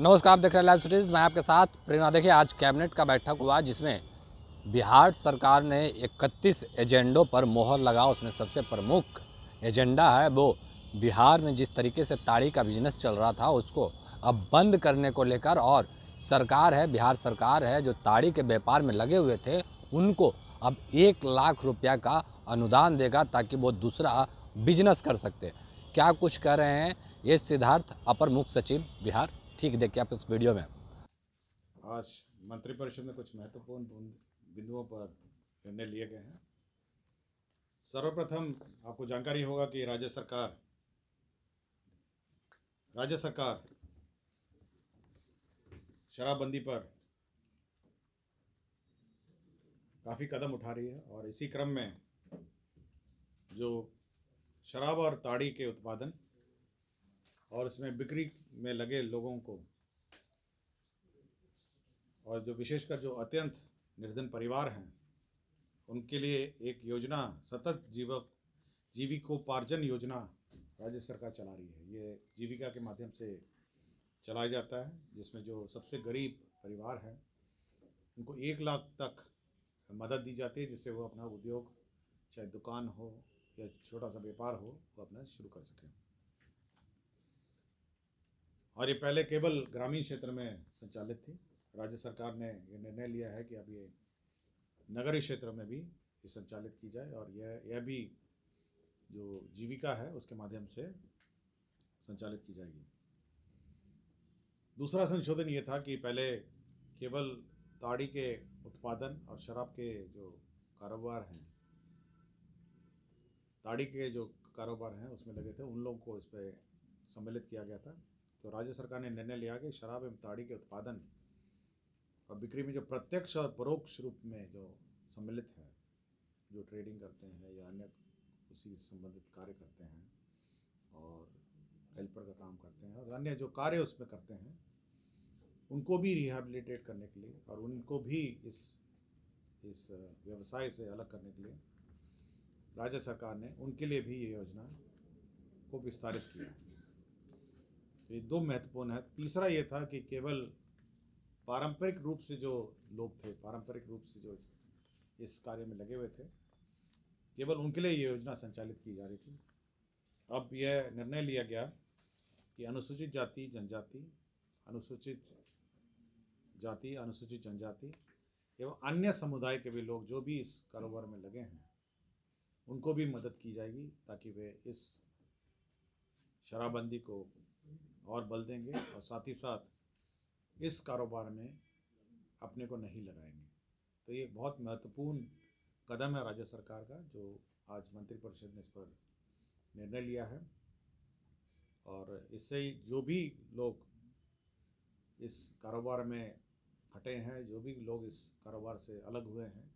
नमस्कार, आप देख रहे हैं लाइव सिटीज़। मैं आपके साथ प्रेरणा। देखिए, आज कैबिनेट का बैठक हुआ जिसमें बिहार सरकार ने 31 एजेंडों पर मोहर लगा। उसमें सबसे प्रमुख एजेंडा है वो बिहार में जिस तरीके से ताड़ी का बिजनेस चल रहा था उसको अब बंद करने को लेकर। और सरकार है, बिहार सरकार है, जो ताड़ी के व्यापार में लगे हुए थे उनको अब 1 लाख रुपया का अनुदान देगा ताकि वो दूसरा बिजनेस कर सकते। क्या कुछ कह रहे हैं ये सिद्धार्थ, अपर मुख्य सचिव बिहार, ठीक देखिए आप इस वीडियो में। आज मंत्रिपरिषद में कुछ महत्वपूर्ण बिंदुओं पर निर्णय लिए गए हैं। सर्वप्रथम आपको जानकारी होगा कि राज्य सरकार शराबबंदी पर काफ़ी कदम उठा रही है और इसी क्रम में जो शराब और ताड़ी के उत्पादन और इसमें बिक्री में लगे लोगों को और जो विशेषकर जो अत्यंत निर्धन परिवार हैं उनके लिए एक योजना सतत जीविकोपार्जन योजना राज्य सरकार चला रही है। ये जीविका के माध्यम से चलाया जाता है जिसमें जो सबसे गरीब परिवार हैं उनको 1 लाख तक मदद दी जाती है जिससे वो अपना उद्योग, चाहे दुकान हो या छोटा सा व्यापार हो, वो अपना शुरू कर सकें। और ये पहले केवल ग्रामीण क्षेत्र में संचालित थी। राज्य सरकार ने ये निर्णय लिया है कि अब ये नगरीय क्षेत्र में भी ये संचालित की जाए और यह भी जो जीविका है उसके माध्यम से संचालित की जाएगी। दूसरा संशोधन ये था कि पहले केवल ताड़ी के उत्पादन और शराब के जो कारोबार हैं, ताड़ी के जो कारोबार हैं उसमें लगे थे उन लोगों को इस पर सम्मिलित किया गया था। तो राज्य सरकार ने निर्णय लिया कि शराब एवं ताड़ी के उत्पादन और बिक्री में जो प्रत्यक्ष और परोक्ष रूप में जो सम्मिलित है, जो ट्रेडिंग करते हैं या अन्य उसी संबंधित कार्य करते हैं और हेल्पर का काम करते हैं और अन्य जो कार्य उसमें करते हैं, उनको भी रिहैबिलिटेट करने के लिए और उनको भी इस व्यवसाय से अलग करने के लिए राज्य सरकार ने उनके लिए भी ये योजना को विस्तारित किया है। तो ये दो महत्वपूर्ण है। तीसरा ये था कि केवल पारंपरिक रूप से जो लोग थे, पारंपरिक रूप से जो इस कार्य में लगे हुए थे, केवल उनके लिए ये योजना संचालित की जा रही थी। अब यह निर्णय लिया गया कि अनुसूचित जाति जनजाति, अनुसूचित जनजाति एवं अन्य समुदाय के भी लोग जो भी इस कारोबार में लगे हैं उनको भी मदद की जाएगी ताकि वे इस शराबबंदी को और बल देंगे और साथ ही साथ इस कारोबार में अपने को नहीं लगाएंगे। तो ये बहुत महत्वपूर्ण कदम है राज्य सरकार का जो आज मंत्रिपरिषद ने इस पर निर्णय लिया है। और इससे ही जो भी लोग इस कारोबार में हटे हैं, जो भी लोग इस कारोबार से अलग हुए हैं,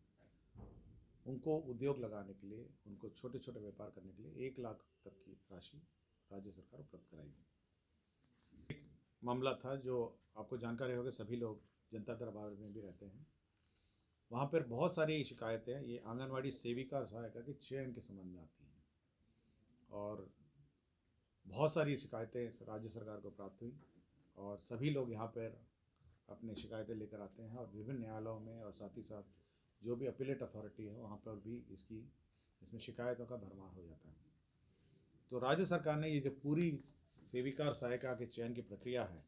उनको उद्योग लगाने के लिए, उनको छोटे छोटे व्यापार करने के लिए 1 लाख तक की राशि राज्य सरकार उपलब्ध कराएगी। एक मामला था जो आपको जानकारी होगी, सभी लोग जनता दरबार में भी रहते हैं, वहाँ पर बहुत सारी शिकायतें ये आंगनवाड़ी सेविका और सहायिका के चयन के संबंध में आती हैं और बहुत सारी शिकायतें राज्य सरकार को प्राप्त हुई और सभी लोग यहाँ पर अपने शिकायतें लेकर आते हैं और विभिन्न न्यायालयों में और साथ ही साथ जो भी अपीलेट अथॉरिटी है वहाँ पर भी इसमें शिकायतों का भरमार हो जाता है। तो राज्य सरकार ने ये जो पूरी सेविका और सहायिका के चयन की प्रक्रिया है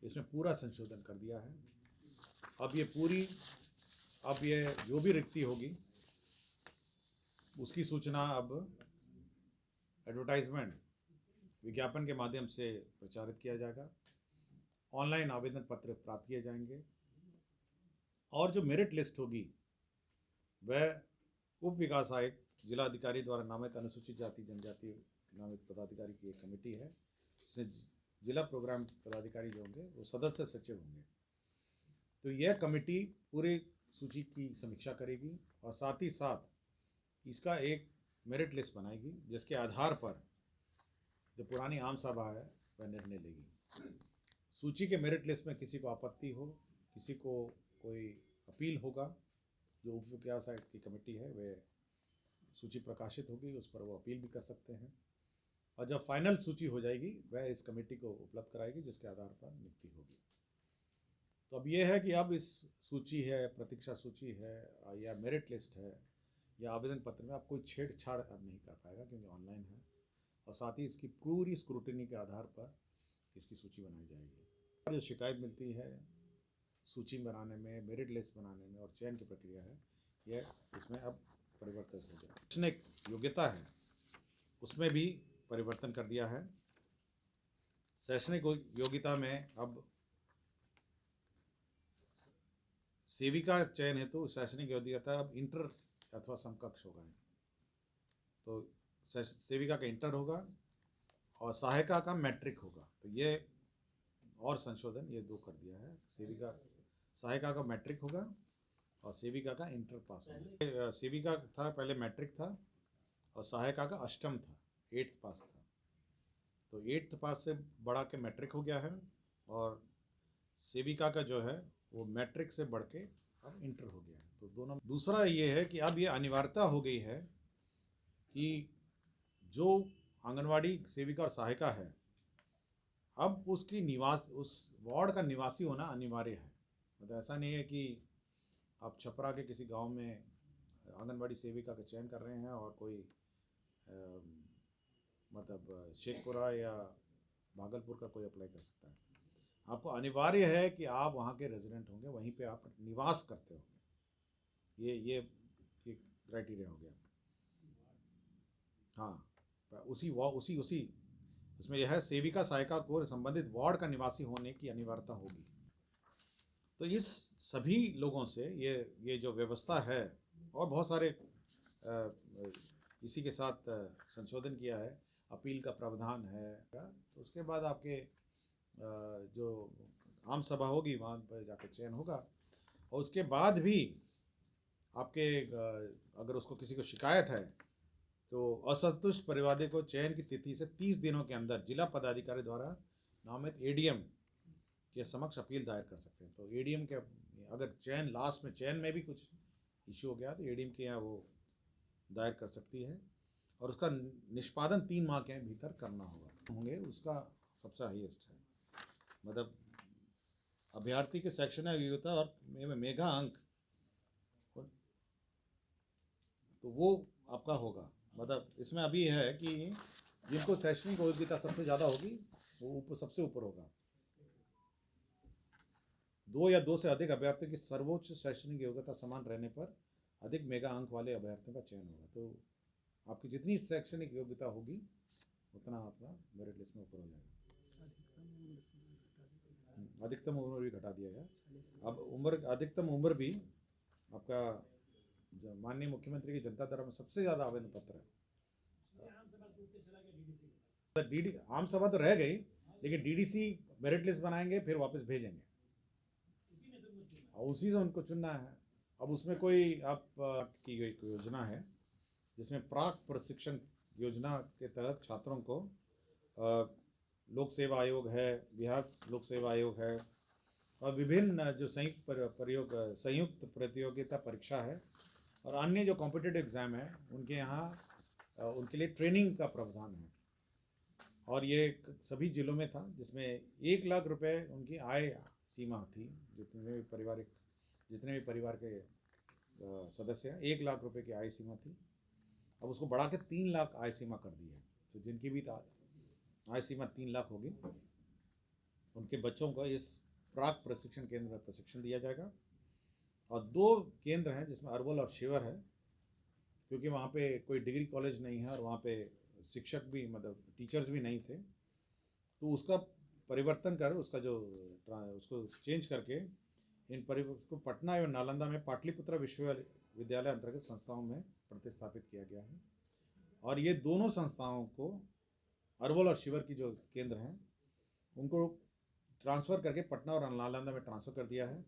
इसमें पूरा संशोधन कर दिया है। अब ये जो भी रिक्ति होगी उसकी सूचना अब एडवर्टाइजमेंट, विज्ञापन के माध्यम से प्रचारित किया जाएगा। ऑनलाइन आवेदन पत्र प्राप्त किए जाएंगे और जो मेरिट लिस्ट होगी वह उप विकास आयुक्त, जिलाधिकारी द्वारा नामित अनुसूचित जाति जनजाति नामित पदाधिकारी की एक कमेटी है जिसमें जिला प्रोग्राम पदाधिकारी जो होंगे वो सदस्य सचिव होंगे। तो यह कमेटी पूरी सूची की समीक्षा करेगी और साथ ही साथ इसका एक मेरिट लिस्ट बनाएगी जिसके आधार पर जो पुरानी आम सभा है वह निर्णय लेगी। सूची के मेरिट लिस्ट में किसी को आपत्ति हो, किसी को कोई अपील होगा, जो उप विकास आयुक्त की कमेटी है वह सूची प्रकाशित होगी, उस पर वो अपील भी कर सकते हैं। और जब फाइनल सूची हो जाएगी वह इस कमेटी को उपलब्ध कराएगी, जिसके आधार पर नियुक्ति होगी। तो अब ये है कि अब इस सूची है, प्रतीक्षा सूची है या मेरिट लिस्ट है या आवेदन पत्र में आप कोई छेड़छाड़ अब नहीं कर पाएगा, क्योंकि ऑनलाइन है, और साथ ही इसकी पूरी स्क्रूटिनी के आधार पर इसकी सूची बनाई जाएगी। जो शिकायत मिलती है सूची बनाने में, मेरिट लिस्ट बनाने में और चयन की प्रक्रिया है, यह इसमें अब परिवर्तन हो गया। शैक्षणिक योग्यता है उसमें भी परिवर्तन कर दिया है। शैक्षणिक योग्यता में अब सेविका चयन हेतु शैक्षणिक योग्यता अब इंटर अथवा समकक्ष होगा। तो सेविका का इंटर होगा और सहायिका का मैट्रिक होगा। तो ये और संशोधन ये दो कर दिया है। सहायिका का मैट्रिक होगा और सेविका का इंटर पास होगा। सेविका था पहले मैट्रिक था और सहायिका का अष्टम था, 8th पास था। तो 8th पास से बढ़ा के मैट्रिक हो गया है और सेविका का जो है वो मैट्रिक से बढ़ के अब इंटर हो गया है। तो दोनों। दूसरा ये है कि अब ये अनिवार्यता हो गई है कि जो आंगनवाड़ी सेविका और सहायिका है, अब उसकी उस वार्ड का निवासी होना अनिवार्य है। मतलब ऐसा नहीं है कि आप छपरा के किसी गांव में आंगनवाड़ी सेविका का चयन कर रहे हैं और कोई मतलब शेखपुरा या भागलपुर का कोई अप्लाई कर सकता है। आपको अनिवार्य है कि आप वहाँ के रेजिडेंट होंगे, वहीं पे आप निवास करते होंगे। ये क्राइटेरिया हो गया। हाँ, उसी उसमें यह है, सेविका सहायिका को संबंधित वार्ड का निवासी होने की अनिवार्यता होगी। तो इस सभी लोगों से ये जो व्यवस्था है और बहुत सारे इसी के साथ संशोधन किया है। अपील का प्रावधान है। तो उसके बाद आपके जो आम सभा होगी वहाँ पर जाकर चयन होगा और उसके बाद भी आपके अगर उसको किसी को शिकायत है तो असंतुष्ट परिवादी को चयन की तिथि से 30 दिनों के अंदर जिला पदाधिकारी द्वारा नामित एडीएम के समक्ष अपील दायर कर सकते हैं। तो एडीएम के अगर लास्ट में चयन में भी कुछ इश्यू हो गया तो एडीएम के यहाँ वो दायर कर सकती है और उसका निष्पादन 3 माह के भीतर करना होंगे। उसका सबसे हाईएस्ट है। मतलब अभ्यर्थी के शैक्षणिक योग्यता और मेगा अंक तो वो आपका होगा। मतलब इसमें अभी है कि जिनको शैक्षणिक योग्यता सबसे ज़्यादा होगी वो सबसे ऊपर होगा। 2 या 2 से अधिक अभ्यर्थियों की सर्वोच्च शैक्षणिक योग्यता समान रहने पर अधिक मेगा अंक वाले अभ्यर्थियों का चयन होगा। तो आपकी जितनी शैक्षणिक योग्यता होगी उतना आपका मेरिट लिस्ट में ऊपर हो जाएगा। अधिकतम उम्र भी घटा दिया गया। अब अधिकतम उम्र भी आपका माननीय मुख्यमंत्री की जनता दरबार में सबसे ज़्यादा आवेदन पत्र है। डीडी आम सभा तो रह गई, लेकिन डीडीसी मेरिट लिस्ट बनाएंगे फिर वापस भेजेंगे और उसी से उनको चुनना है। अब उसमें कोई आप की गई योजना है जिसमें प्राक प्रशिक्षण योजना के तहत छात्रों को लोक सेवा आयोग है, बिहार लोक सेवा आयोग है और विभिन्न जो संयुक्त प्रतियोगिता परीक्षा है और अन्य जो कॉम्पिटिटिव एग्ज़ाम है उनके यहाँ उनके लिए ट्रेनिंग का प्रावधान है। और ये सभी जिलों में था, जिसमें 1 लाख रुपए उनकी आय सीमा थी। जितने भी परिवार के सदस्य हैं 1 लाख रुपए की आय सीमा थी। अब उसको बढ़ा के 3 लाख आय सीमा कर दी है। तो जिनकी भी आय सीमा 3 लाख होगी उनके बच्चों को इस प्राक प्रशिक्षण केंद्र में प्रशिक्षण दिया जाएगा। और 2 केंद्र हैं जिसमें अरवल और शिवर है, क्योंकि वहाँ पे कोई डिग्री कॉलेज नहीं है और वहाँ पे शिक्षक भी मतलब टीचर्स भी नहीं थे। तो उसका परिवर्तन कर उसको चेंज करके उसको पटना एवं नालंदा में पाटलिपुत्र विश्वविद्यालय अंतर्गत संस्थाओं में प्रतिस्थापित किया गया है। और ये दोनों संस्थाओं को अरवल और शिवर की जो केंद्र हैं उनको ट्रांसफ़र करके पटना और नालंदा में ट्रांसफ़र कर दिया है।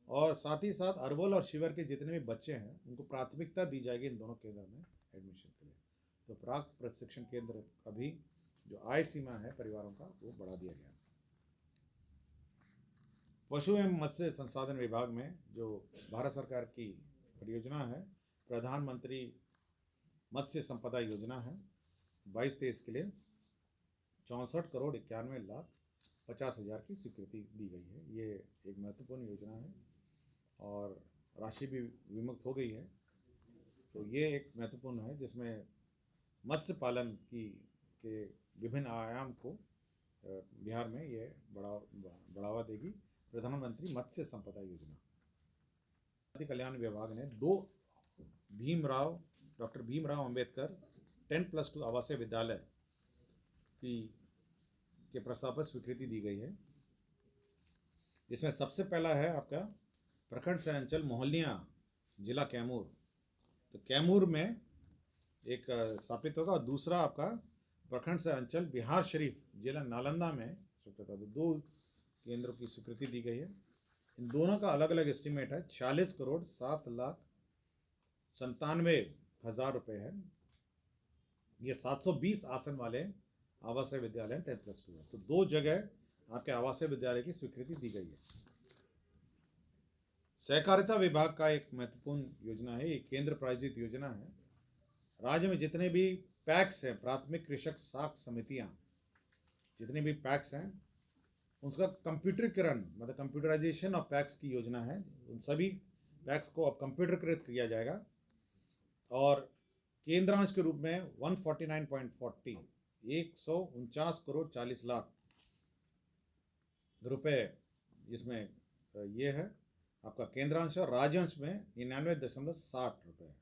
और साथ ही साथ अरवल और शिवर के जितने भी बच्चे हैं उनको प्राथमिकता दी जाएगी इन दोनों केंद्र में एडमिशन के लिए। तो प्राक प्रशिक्षण केंद्र का भी जो आय सीमा है परिवारों का वो बढ़ा दिया गया। पशु एवं मत्स्य संसाधन विभाग में जो भारत सरकार की परियोजना है, प्रधानमंत्री मत्स्य संपदा योजना है 22-23 के लिए, 64,91,50,000 की स्वीकृति दी गई है। ये एक महत्वपूर्ण योजना है और राशि भी विमुक्त हो गई है। तो ये एक महत्वपूर्ण है जिसमें मत्स्य पालन की के विभिन्न आयाम को बिहार में ये बढ़ावा देगी। प्रधानमंत्री मत्स्य संपदा योजना कल्याण विभाग ने डॉक्टर भीमराव अंबेडकर 10+2 आवासीय विद्यालय के प्रस्ताव पर स्वीकृति दी गई है। जिसमें सबसे पहला है आपका प्रखंड सह अंचल मोहल्लियाँ जिला कैमूर, तो कैमूर में एक स्थापित होगा और दूसरा आपका प्रखंड सह अंचल बिहार शरीफ जिला नालंदा में स्वीकृत होगा। 2 केंद्रों की स्वीकृति दी गई है। इन दोनों का अलग अलग एस्टिमेट है 40,07,97,000 रुपये है। ये 720 आसन वाले आवासीय विद्यालय 10+2 है। तो 2 जगह आपके आवासीय विद्यालय की स्वीकृति दी गई है। सहकारिता विभाग का एक महत्वपूर्ण योजना है, ये केंद्र प्रायोजित योजना है। राज्य में जितने भी पैक्स हैं, प्राथमिक कृषक साख समितियां, जितने भी पैक्स हैं उसका कंप्यूटरीकरण मतलब कंप्यूटराइजेशन ऑफ पैक्स की योजना है। उन सभी पैक्स को अब कंप्यूटरकृत किया जाएगा और केंद्रांश के रूप में 149.40 149 करोड़ 40 लाख रुपए इसमें ये है आपका केंद्रांश और राज्यांश में 99.60 रुपये।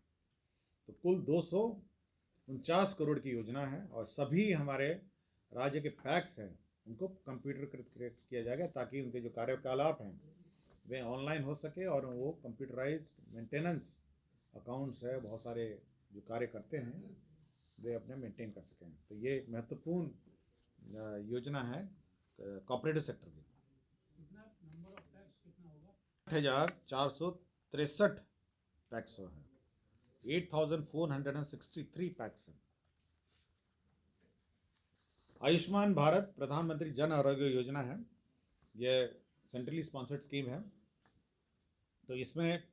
तो कुल 249 करोड़ की योजना है और सभी हमारे राज्य के पैक्स हैं उनको कंप्यूटरकृत किया जाएगा ताकि उनके जो कार्यकलाप हैं वे ऑनलाइन हो सके और वो कंप्यूटराइज्ड मेंटेनेंस अकाउंट्स है, बहुत सारे जो कार्य करते हैं वे अपने मेंटेन कर सकें। तो ये एक महत्वपूर्ण योजना है कॉर्पोरेटिव सेक्टर की। 8,463 पैक्स है, 8,463 पैक्स है। आयुष्मान भारत प्रधानमंत्री जन आरोग्य योजना है, यह सेंट्रली स्पॉन्सर्ड स्कीम है। तो इसमें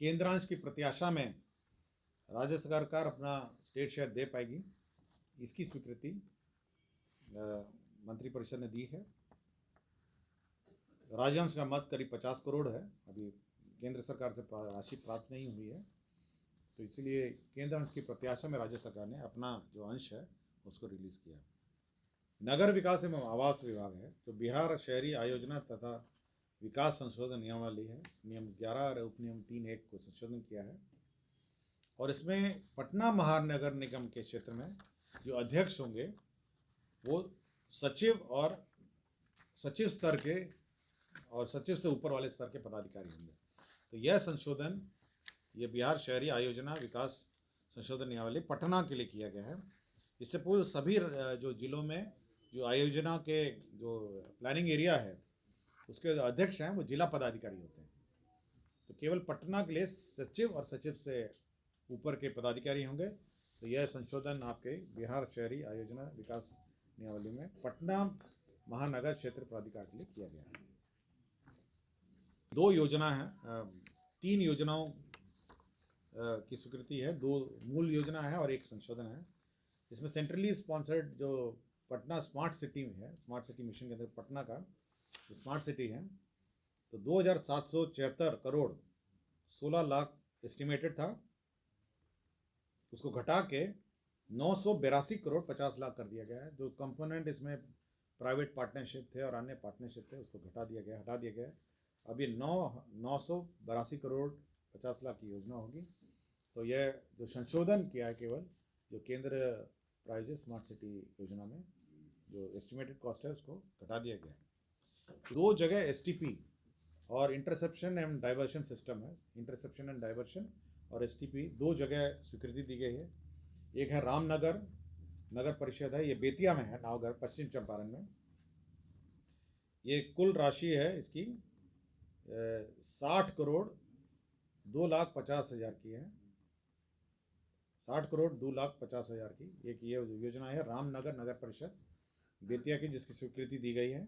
केंद्रांश की प्रत्याशा में राज्य सरकार अपना स्टेट शेयर दे पाएगी। इसकी स्वीकृति मंत्रिपरिषद ने दी है। राज्यांश का मद करीब 50 करोड़ है, अभी केंद्र सरकार से राशि प्राप्त नहीं हुई है, तो इसलिए केंद्रांश की प्रत्याशा में राज्य सरकार ने अपना जो अंश है उसको रिलीज किया। नगर विकास एवं आवास विभाग है, तो बिहार शहरी आयोजना तथा विकास संशोधन नियमावली है, नियम 11 और उपनियम 3(1) को संशोधन किया है और इसमें पटना महानगर निगम के क्षेत्र में जो अध्यक्ष होंगे वो सचिव और सचिव स्तर के और सचिव से ऊपर वाले स्तर के पदाधिकारी होंगे। तो यह संशोधन ये बिहार शहरी आयोजना विकास संशोधन नियमावली पटना के लिए किया गया है। इससे पूर्व सभी जो जिलों में जो आयोजना के जो प्लानिंग एरिया है उसके अध्यक्ष हैं वो जिला पदाधिकारी होते हैं। तो केवल पटना के लिए सचिव और सचिव से ऊपर के पदाधिकारी होंगे। तो यह संशोधन आपके बिहार शहरी आयोजना विकास नियमावली में पटना महानगर क्षेत्र प्राधिकार के लिए किया गया है। 2 योजना है, 3 योजनाओं की स्वीकृति है, 2 मूल योजना है और 1 संशोधन है। इसमें सेंट्रली स्पॉन्सर्ड जो पटना स्मार्ट सिटी में है, स्मार्ट सिटी मिशन के अंदर पटना का स्मार्ट सिटी है, तो 2,776 करोड़ 16 लाख एस्टिमेटेड था, उसको घटा के 982 करोड़ 50 लाख कर दिया गया है। जो कंपोनेंट इसमें प्राइवेट पार्टनरशिप थे और अन्य पार्टनरशिप थे उसको हटा दिया गया। अब ये 982 करोड़ 50 लाख की योजना होगी। तो यह जो संशोधन किया है केवल जो केंद्र प्रायोजित स्मार्ट सिटी योजना में जो एस्टिमेटेड कॉस्ट है उसको घटा दिया गया है। 2 जगह STP और इंटरसेप्शन एंड डाइवर्शन सिस्टम है, इंटरसेप्शन एंड डाइवर्शन और STP 2 जगह स्वीकृति दी गई है। एक है रामनगर नगर परिषद है, ये बेतिया में है, नावघर पश्चिम चंपारण में। ये कुल राशि है इसकी 60 करोड़ 2,50,000 की है, 60 करोड़ 2,50,000 की एक ये योजना है रामनगर नगर परिषद बेतिया की, जिसकी स्वीकृति दी गई है।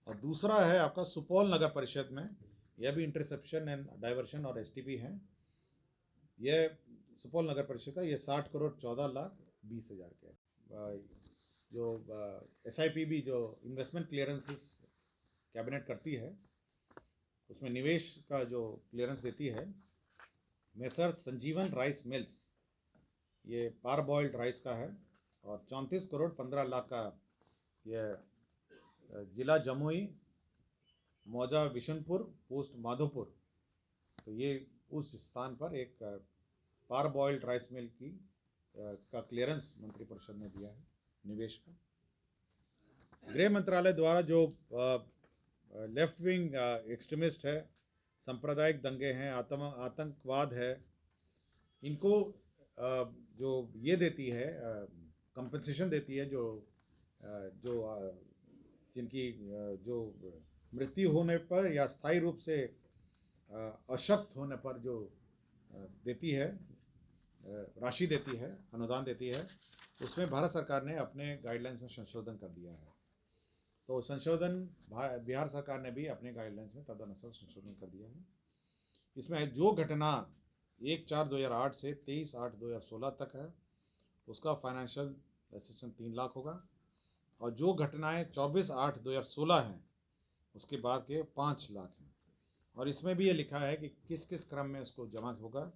और दूसरा है आपका सुपौल नगर परिषद में, यह भी इंटरसेप्शन एंड डाइवर्शन और STP है। यह सुपौल नगर परिषद का ये 60 करोड़ 14,20,000 का है। जो SIPB जो इन्वेस्टमेंट क्लियरेंसेस कैबिनेट करती है, उसमें निवेश का जो क्लियरेंस देती है, मेसर संजीवन राइस मिल्स, ये पार बॉइल्ड राइस का है और 34 करोड़ 15 लाख का ये जिला जमुई, मौजा बिशनपुर, पोस्ट माधोपुर, तो ये उस स्थान पर एक पार बॉइल्ड राइस मिल की का क्लियरेंस मंत्रिपरिषद ने दिया है निवेश का। गृह मंत्रालय द्वारा जो लेफ्ट विंग एक्सट्रीमिस्ट है, सांप्रदायिक दंगे हैं, आतंकवाद है, इनको जो ये देती है, कंपनसेशन देती है, जो जिनकी जो मृत्यु होने पर या स्थायी रूप से अशक्त होने पर जो देती है, राशि देती है, अनुदान देती है, उसमें भारत सरकार ने अपने गाइडलाइंस में संशोधन कर दिया है। तो संशोधन बिहार सरकार ने भी अपने गाइडलाइंस में तदनुसार संशोधन कर दिया है। इसमें जो घटना 1/4/2008 से 23/8/2016 तक है, उसका फाइनेंशियल असिस्टेंस 3 लाख होगा, और जो घटनाएं 24/8/2016 हैं उसके बाद के 5 लाख हैं। और इसमें भी ये लिखा है कि किस किस क्रम में उसको जमा होगा।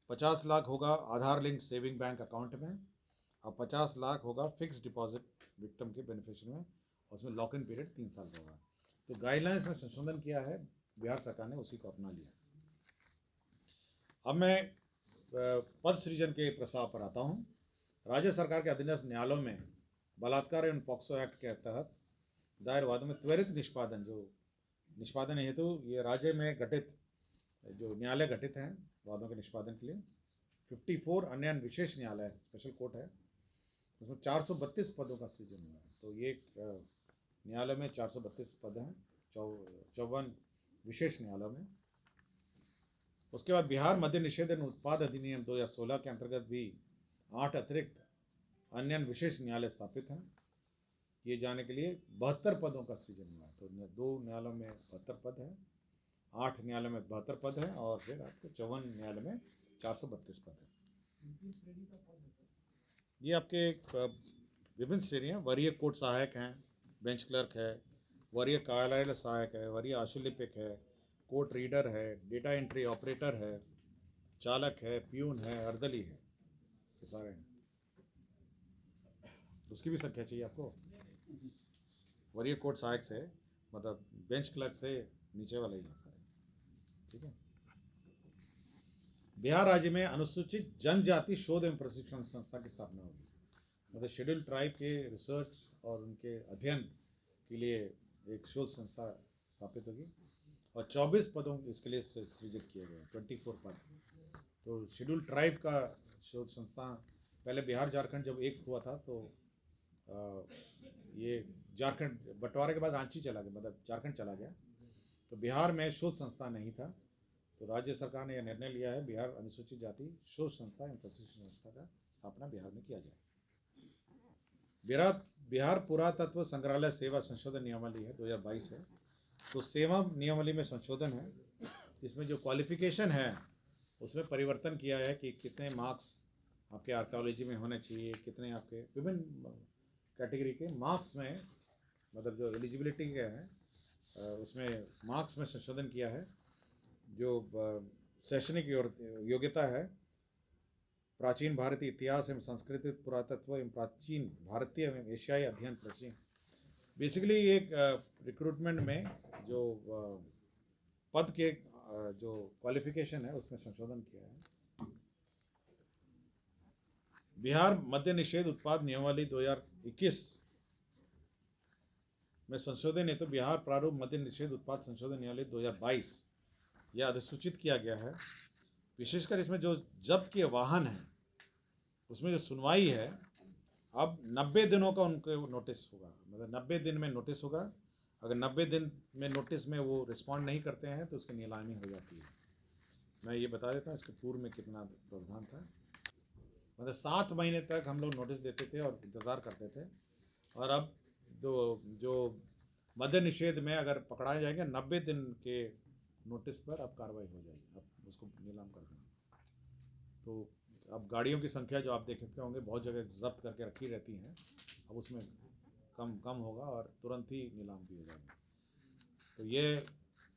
50 लाख होगा आधार लिंक सेविंग बैंक अकाउंट में, और 50 लाख होगा फिक्स डिपॉजिट विक्टिम के बेनिफिशियरी में, उसमें लॉक इन पीरियड 3 साल का होगा। तो गाइडलाइंस में संशोधन किया है, बिहार सरकार ने उसी को अपना लिया। अब मैं पद सृजन के प्रस्ताव पर आता हूँ। राज्य सरकार के अधीनस्थ न्यायालयों में बलात्कार एवं पॉक्सो एक्ट के तहत दायर वादों में त्वरित निष्पादन हेतु ये राज्य में गठित जो न्यायालय गठित हैं वादों के निष्पादन के लिए 54 अन्य विशेष न्यायालय स्पेशल कोर्ट है, उसमें 432 पदों का सृजन हुआ है। तो ये न्यायालय में 432 पद हैं 54 विशेष न्यायालयों में। उसके बाद बिहार मद्य निषेध एवं उत्पाद अधिनियम 2016 के अंतर्गत भी 8 अतिरिक्त अन्य विशेष न्यायालय स्थापित हैं किए जाने के लिए 72 पदों का सृजन हुआ है। तो 2 न्यायालयों में 72 पद हैं, 8 न्यायालय में 72 पद हैं, और फिर आपके 54 न्यायालय में 432 पद हैं। ये आपके विभिन्न श्रेणियाँ, वरीय कोर्ट सहायक हैं, बेंच क्लर्क है, वरीय कार्यालय सहायक है, वरीय आशुलिपिक है, कोर्ट रीडर है, डेटा एंट्री ऑपरेटर है, चालक है, प्यून है, अर्दली है, ये सारे हैं। उसकी भी संख्या चाहिए आपको। वरीय कोर्ट सहायक से मतलब बेंच क्लर्क से नीचे वाले ही सारे, ठीक है। बिहार राज्य में अनुसूचित जनजाति शोध एवं प्रशिक्षण संस्था की स्थापना होगी, मतलब शेड्यूल ट्राइब के रिसर्च और उनके अध्ययन के लिए एक शोध संस्था स्थापित होगी, और 24 पदों इसके लिए सृजित किए गए, 24 पद। तो शेड्यूल ट्राइब का शोध संस्था पहले बिहार झारखंड जब एक हुआ था तो ये झारखंड बंटवारे के बाद रांची चला गया, मतलब झारखंड चला गया, तो बिहार में शोध संस्था नहीं था। तो राज्य सरकार ने यह निर्णय लिया है बिहार अनुसूचित जाति शोध संस्था एवं प्रशिक्षण संस्था का स्थापना बिहार में किया जाए। बिहार पुरातत्व संग्रहालय सेवा संशोधन नियमावली है 2022 है, तो सेवा नियमावली में संशोधन है। इसमें जो क्वालिफिकेशन है उसमें परिवर्तन किया है कि कितने मार्क्स आपके आर्कियोलॉजी में होने चाहिए, कितने आपके विभिन्न कैटेगरी के मार्क्स में, मतलब जो एलिजिबिलिटी के हैं उसमें मार्क्स में संशोधन किया है। जो शैक्षणिक योग्यता है प्राचीन भारतीय इतिहास एवं संस्कृति पुरातत्व एवं प्राचीन भारतीय एवं एशियाई अध्ययन प्राचीन, बेसिकली एक रिक्रूटमेंट में जो पद के जो क्वालिफिकेशन है उसमें संशोधन किया है। बिहार मद्य निषेध उत्पाद नियमावली 2021 में संशोधन है, तो बिहार प्रारूप मद्य निषेध उत्पाद संशोधन नियमावली 2022 यह अधिसूचित किया गया है। विशेषकर इसमें जो जब्त किए वाहन हैं उसमें जो सुनवाई है अब 90 दिनों का उनको नोटिस होगा, मतलब 90 दिन में नोटिस होगा। अगर 90 दिन में नोटिस में वो रिस्पॉन्ड नहीं करते हैं तो उसकी नीलामी हो जाती है। मैं ये बता देता हूँ इसके पूर्व में कितना प्रावधान था, मतलब 7 महीने तक हम लोग नोटिस देते थे और इंतज़ार करते थे, और अब जो मद्य निषेध में अगर पकड़ाए जाएंगे 90 दिन के नोटिस पर अब कार्रवाई हो जाएगी, अब उसको नीलाम कर देंगे। तो अब गाड़ियों की संख्या जो आप देखते होंगे बहुत जगह जब्त करके रखी रहती हैं, अब उसमें कम होगा और तुरंत ही नीलाम भी हो जाएगा। तो ये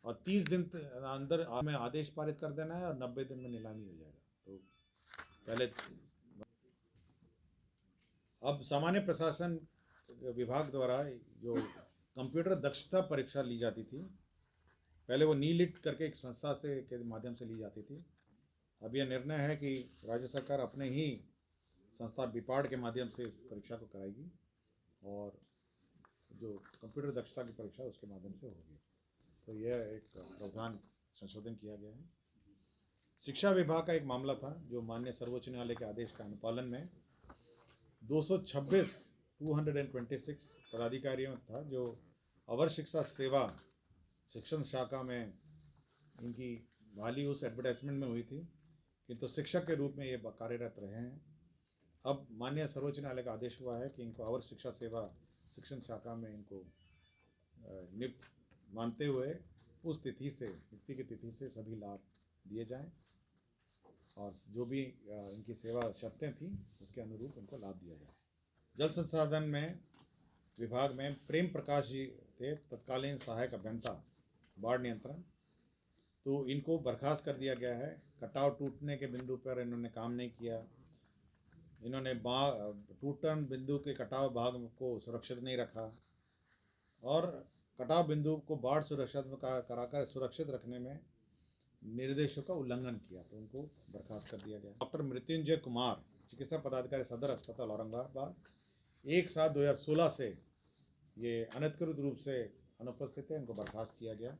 और 30 दिन अंदर में आदेश पारित कर देना है और 90 दिन में नीलामी हो जाएगा। तो पहले अब सामान्य प्रशासन विभाग द्वारा जो कंप्यूटर दक्षता परीक्षा ली जाती थी, पहले वो नीलिट करके एक संस्था से के माध्यम से ली जाती थी। अब यह निर्णय है कि राज्य सरकार अपने ही संस्था बिपाड के माध्यम से इस परीक्षा को कराएगी और जो कंप्यूटर दक्षता की परीक्षा उसके माध्यम से होगी। तो यह एक प्रावधान संशोधन किया गया है। शिक्षा विभाग का एक मामला था जो माननीय सर्वोच्च न्यायालय के आदेश का अनुपालन में 226 पदाधिकारियों था जो अवर शिक्षा सेवा शिक्षण शाखा में इनकी बहाली उस एडवर्टाइजमेंट में हुई थी, किंतु शिक्षक के रूप में ये कार्यरत रहे हैं। अब माननीय सर्वोच्च न्यायालय का आदेश हुआ है कि इनको अवर शिक्षा सेवा शिक्षण शाखा में इनको नियुक्त मानते हुए उस तिथि से नियुक्ति की तिथि से सभी लाभ दिए जाएं और जो भी इनकी सेवा शर्तें थी उसके अनुरूप इनको लाभ दिया जाए। जल संसाधन में विभाग में प्रेम प्रकाश जी थे तत्कालीन सहायक अभियंता बाढ़ नियंत्रण, तो इनको बर्खास्त कर दिया गया है। कटाव टूटने के बिंदु पर इन्होंने काम नहीं किया, इन्होंने टूटन बिंदु के कटाव भाग को सुरक्षित नहीं रखा और कटाव बिंदु को बाढ़ सुरक्षित कराकर सुरक्षित रखने में निर्देशों का उल्लंघन किया, तो उनको बर्खास्त कर दिया गया। डॉक्टर मृत्युंजय कुमार चिकित्सा पदाधिकारी सदर अस्पताल औरंगाबाद 1/7/2016 से ये अनधिकृत रूप से अनुपस्थित है, इनको बर्खास्त किया गया।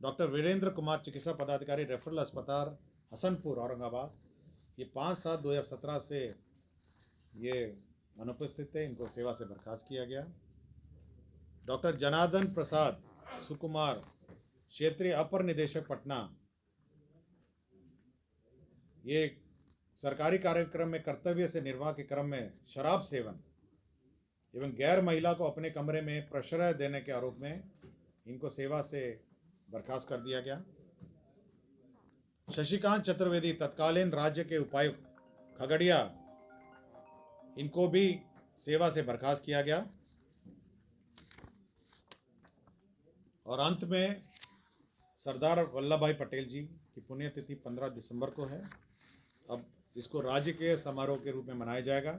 डॉक्टर वीरेंद्र कुमार चिकित्सा पदाधिकारी रेफरल अस्पताल हसनपुर औरंगाबाद, ये 5/7/2017 से ये अनुपस्थित है, इनको सेवा से बर्खास्त किया गया। डॉक्टर जनार्दन प्रसाद सुकुमार क्षेत्रीय अपर निदेशक पटना, ये सरकारी कार्यक्रम में कर्तव्य से निर्वाह के क्रम में शराब सेवन एवं गैर महिला को अपने कमरे में प्रश्रय देने के आरोप में इनको सेवा से बर्खास्त कर दिया गया। शशिकांत चतुर्वेदी तत्कालीन राज्य के उपायुक्त खगड़िया, इनको भी सेवा से बर्खास्त किया गया। और अंत में सरदार वल्लभ भाई पटेल जी की पुण्यतिथि 15 दिसंबर को है। अब इसको राज्य के समारोह के रूप में मनाया जाएगा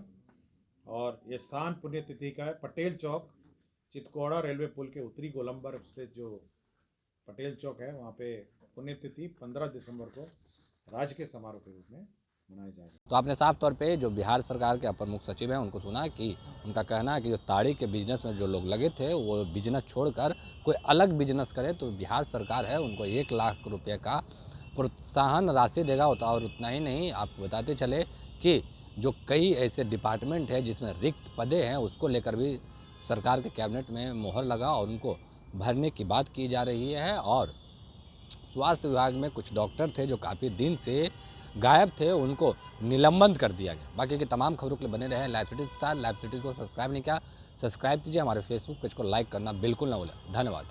और ये स्थान पुण्यतिथि का है पटेल चौक, चितकौड़ा रेलवे पुल के उत्तरी गोलंबर स्थित जो पटेल चौक है वहाँ पे पुण्यतिथि 15 दिसंबर को राज्य के समारोह के रूप में मनाया जाएगा। तो आपने साफ तौर पे जो बिहार सरकार के अपर मुख्य सचिव हैं उनको सुना कि उनका कहना है कि जो ताड़ी के बिजनेस में जो लोग लगे थे वो बिजनेस छोड़कर कोई अलग बिजनेस करे तो बिहार सरकार है उनको 1 लाख रुपये का प्रोत्साहन राशि देगा। और उतना ही नहीं, आपको बताते चले कि जो कई ऐसे डिपार्टमेंट है जिसमें रिक्त पदे हैं उसको लेकर भी सरकार के कैबिनेट में मोहर लगा और उनको भरने की बात की जा रही है। और स्वास्थ्य विभाग में कुछ डॉक्टर थे जो काफ़ी दिन से गायब थे, उनको निलंबित कर दिया गया। बाकी की तमाम खबरों के लिए बने रहे live city star. Live city को सब्सक्राइब नहीं किया, सब्सक्राइब कीजिए, हमारे फेसबुक पेज को लाइक करना बिल्कुल ना भूलें। धन्यवाद।